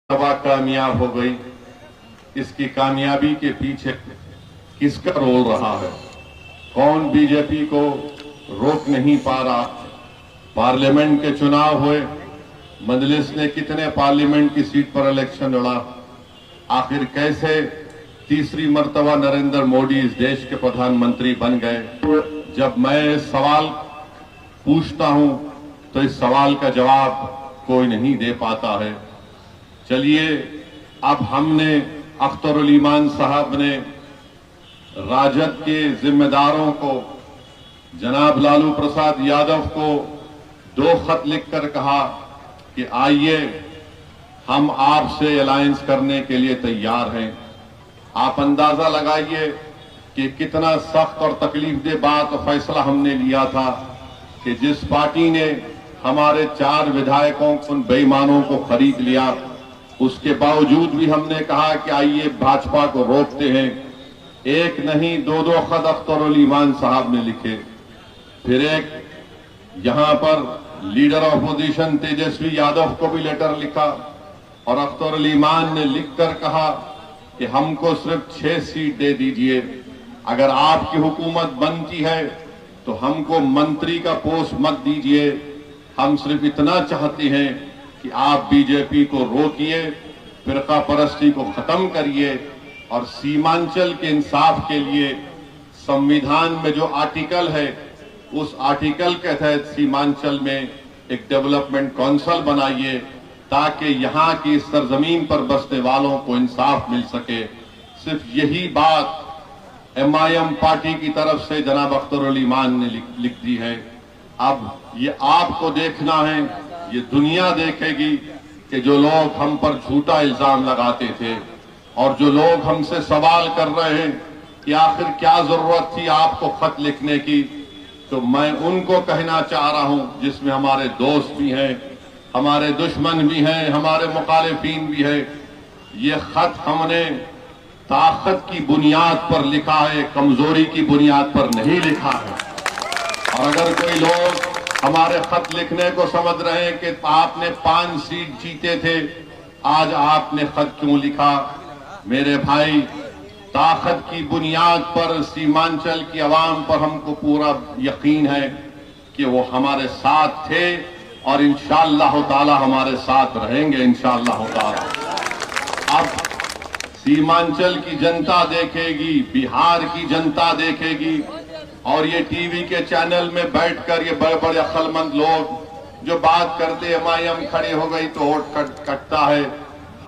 सभा कामयाब हो गई, इसकी कामयाबी के पीछे किसका रोल रहा है? कौन बीजेपी को रोक नहीं पा रहा? पार्लियामेंट के चुनाव हुए, मजलिस ने कितने पार्लियामेंट की सीट पर इलेक्शन लड़ा? आखिर कैसे तीसरी मर्तबा नरेंद्र मोदी इस देश के प्रधानमंत्री बन गए? जब मैं सवाल पूछता हूं तो इस सवाल का जवाब कोई नहीं दे पाता है। चलिए, अब हमने अख्तरुल ईमान साहब ने राजद के जिम्मेदारों को, जनाब लालू प्रसाद यादव को 2 खत लिखकर कहा कि आइए हम आपसे अलायंस करने के लिए तैयार हैं। आप अंदाजा लगाइए कि कितना सख्त और तकलीफदेह बात और फैसला हमने लिया था कि जिस पार्टी ने हमारे 4 विधायकों उन बेईमानों को खरीद लिया, उसके बावजूद भी हमने कहा कि आइए भाजपा को रोकते हैं। एक नहीं 2 खत अख्तरुल ईमान साहब ने लिखे। फिर एक यहां पर leader of opposition Tejashwi Yadav को भी लेटर लिखा और अख्तरुल ईमान ने लिखकर कहा कि हमको सिर्फ 6 सीट दे दीजिए। अगर आपकी हुकूमत बनती है तो हमको मंत्री का पोस्ट मत दीजिए। हम सिर्फ इतना चाहते हैं कि आप बीजेपी को रोकिए, फिरका परस्ती को खत्म करिए और सीमांचल के इंसाफ के लिए संविधान में जो आर्टिकल है, उस आर्टिकल के तहत सीमांचल में एक डेवलपमेंट काउंसिल बनाइए ताकि यहां की सरजमीन पर बसने वालों को इंसाफ मिल सके। सिर्फ यही बात MIM पार्टी की तरफ से जनाब अख्तरुल ईमान ने लिख दी है। अब ये आपको देखना है, ये दुनिया देखेगी कि जो लोग हम पर झूठा इल्जाम लगाते थे और जो लोग हमसे सवाल कर रहे हैं कि आखिर क्या जरूरत थी आपको खत लिखने की, तो मैं उनको कहना चाह रहा हूं, जिसमें हमारे दोस्त भी हैं, हमारे दुश्मन भी हैं, हमारे मुखालिफिन भी है, ये खत हमने ताकत की बुनियाद पर लिखा है, कमजोरी की बुनियाद पर नहीं लिखा है। और अगर कोई लोग हमारे खत लिखने को समझ रहे हैं कि आपने 5 सीट जीते थे, आज आपने खत क्यों लिखा? मेरे भाई, ताकत की बुनियाद पर सीमांचल की आवाम पर हमको पूरा यकीन है कि वो हमारे साथ थे और इंशाअल्लाह ताला हमारे साथ रहेंगे इंशाअल्लाह ताला। अब सीमांचल की जनता देखेगी, बिहार की जनता देखेगी और ये टीवी के चैनल में बैठकर ये बड़े बड़े अक्लमंद लोग जो बात करते MIM खड़ी हो गई तो वोट कटता है,